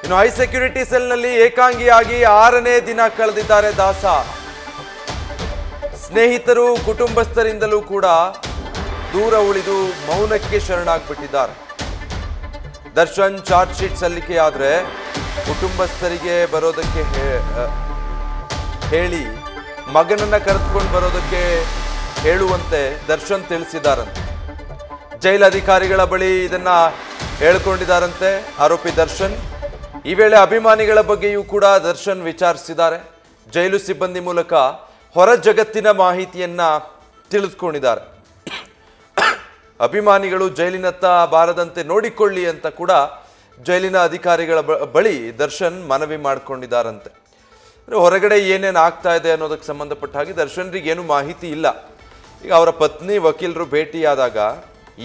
ಇನ್ನು high security ಸೆಲ್ನಲ್ಲಿ ಏಕಾಂಗಿಯಾಗಿ 6ನೇ ದಿನ ಕಳೆದಿದ್ದಾರೆ ದಾಸ. ಸ್ನೇಹಿತರು ಕುಟುಂಬಸ್ಥರಿಂದಲೂ ಕೂಡ ದೂರ ಉಳಿದು ಮೌನಕ್ಕೆ ಶರಣಾಗ್ಬಿಟ್ಟಿದ್ದಾರೆ. ದರ್ಶನ್ ಚಾರ್ಜ್ ಶೀಟ್ ಸಲ್ಲಿಕೆಯಾದ್ರೆ ಕುಟುಂಬಸ್ಥರಿಗೆ ಬರೋದಕ್ಕೆ ಹೇಳಿ ಮಗನನ್ನ ಕರೆದುಕೊಂಡು ಬರೋದಕ್ಕೆ ಹೇಳುವಂತೆ ದರ್ಶನ್ ತಿಳಿಸಿದಾರಂತೆ. ಜೈಲು ಅಧಿಕಾರಿಗಳ ಬಳಿ ಇದನ್ನ ಹೇಳ್ಕೊಂಡಿದ್ದಾರಂತೆ ಆರೋಪಿ ದರ್ಶನ್. ಈ ವೇಳೆ ಅಭಿಮಾನಿಗಳ ಬಗ್ಗೆಯೂ ಕೂಡ ದರ್ಶನ್ ವಿಚಾರಿಸಿದ್ದಾರೆ. ಜೈಲು ಸಿಬ್ಬಂದಿ ಮೂಲಕ ಹೊರ ಜಗತ್ತಿನ ಮಾಹಿತಿಯನ್ನ ತಿಳಿದುಕೊಂಡಿದ್ದಾರೆ. ಅಭಿಮಾನಿಗಳು ಜೈಲಿನತ್ತ ಬಾರದಂತೆ ನೋಡಿಕೊಳ್ಳಿ ಅಂತ ಕೂಡ ಜೈಲಿನ ಅಧಿಕಾರಿಗಳ ಬಳಿ ದರ್ಶನ್ ಮನವಿ ಮಾಡಿಕೊಂಡಿದ್ದಾರಂತೆ. ಹೊರಗಡೆ ಏನೇನು ಆಗ್ತಾ ಇದೆ ಅನ್ನೋದಕ್ಕೆ ಸಂಬಂಧಪಟ್ಟ ಹಾಗೆ ದರ್ಶನ್ರಿಗೆ ಏನು ಮಾಹಿತಿ ಇಲ್ಲ. ಈಗ ಅವರ ಪತ್ನಿ ವಕೀಲರು ಭೇಟಿಯಾದಾಗ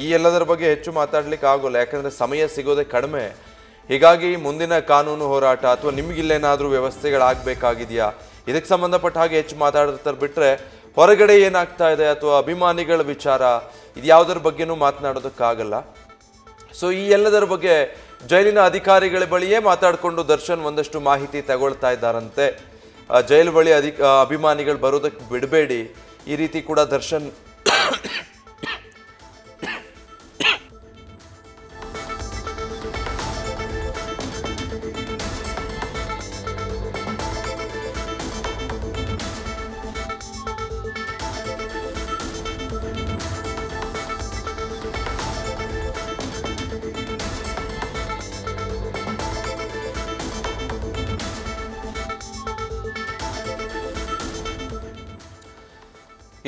ಈ ಎಲ್ಲದರ ಬಗ್ಗೆ ಹೆಚ್ಚು ಮಾತಾಡ್ಲಿಕ್ಕೆ ಆಗೋಲ್ಲ, ಯಾಕಂದ್ರೆ ಸಮಯ ಸಿಗೋದೇ ಕಡಿಮೆ. ಹೀಗಾಗಿ ಮುಂದಿನ ಕಾನೂನು ಹೋರಾಟ ಅಥವಾ ನಿಮಗಿಲ್ಲೇನಾದ್ರೂ ವ್ಯವಸ್ಥೆಗಳಾಗಬೇಕಾಗಿದೆಯಾ ಇದಕ್ಕೆ ಸಂಬಂಧಪಟ್ಟ ಹಾಗೆ ಹೆಚ್ಚು ಮಾತಾಡ್ತಾರೆ ಬಿಟ್ರೆ ಹೊರಗಡೆ ಏನಾಗ್ತಾ ಇದೆ ಅಥವಾ ಅಭಿಮಾನಿಗಳ ವಿಚಾರ ಇದು ಯಾವುದರ ಬಗ್ಗೆನೂ ಮಾತನಾಡೋದಕ್ಕಾಗಲ್ಲ. ಸೊ ಈ ಎಲ್ಲದರ ಬಗ್ಗೆ ಜೈಲಿನ ಅಧಿಕಾರಿಗಳ ಬಳಿಯೇ ಮಾತಾಡಿಕೊಂಡು ದರ್ಶನ್ ಒಂದಷ್ಟು ಮಾಹಿತಿ ತಗೊಳ್ತಾ ಇದ್ದಾರಂತೆ. ಜೈಲು ಬಳಿ ಅಭಿಮಾನಿಗಳು ಬರೋದಕ್ಕೆ ಬಿಡಬೇಡಿ, ಈ ರೀತಿ ಕೂಡ ದರ್ಶನ್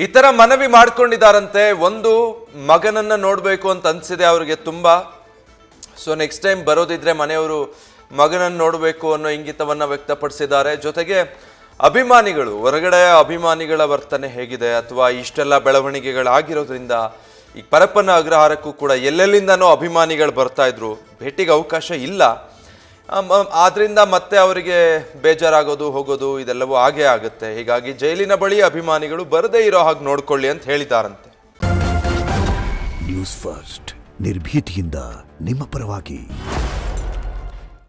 ಈ ತರ ಮನವಿ ಮಾಡ್ಕೊಂಡಿದ್ದಾರಂತೆ. ಒಂದು ಮಗನನ್ನ ನೋಡ್ಬೇಕು ಅಂತ ಅನ್ಸಿದೆ ಅವ್ರಿಗೆ ತುಂಬಾ. ಸೊ ನೆಕ್ಸ್ಟ್ ಟೈಮ್ ಬರೋದಿದ್ರೆ ಮನೆಯವರು ಮಗನನ್ನು ನೋಡಬೇಕು ಅನ್ನೋ ಇಂಗಿತವನ್ನ ವ್ಯಕ್ತಪಡಿಸಿದ್ದಾರೆ. ಜೊತೆಗೆ ಅಭಿಮಾನಿಗಳು ಹೊರಗಡೆ ಅಭಿಮಾನಿಗಳ ವರ್ತನೆ ಹೇಗಿದೆ ಅಥವಾ ಇಷ್ಟೆಲ್ಲ ಬೆಳವಣಿಗೆಗಳಾಗಿರೋದ್ರಿಂದ ಈ ಪರಪ್ಪನ ಅಗ್ರಹಾರಕ್ಕೂ ಕೂಡ ಎಲ್ಲೆಲ್ಲಿಂದನೋ ಅಭಿಮಾನಿಗಳು ಬರ್ತಾ ಇದ್ರು, ಭೇಟಿಗೆ ಅವಕಾಶ ಇಲ್ಲ. ಆದ್ರಿಂದ ಮತ್ತೆ ಅವರಿಗೆ ಬೇಜಾರಾಗೋದು ಹೋಗೋದು ಇದೆಲ್ಲವೂ ಆಗೇ ಆಗುತ್ತೆ. ಹೀಗಾಗಿ ಜೈಲಿನ ಬಳಿ ಅಭಿಮಾನಿಗಳು ಬರದೇ ಇರೋ ಹಾಗೆ ನೋಡ್ಕೊಳ್ಳಿ ಅಂತ ಹೇಳಿದಾರಂತೆ. ನ್ಯೂಸ್ ಫಸ್ಟ್ ನಿರ್ಭೀತಿಯಿಂದ ನಿಮ್ಮ ಪರವಾಗಿ.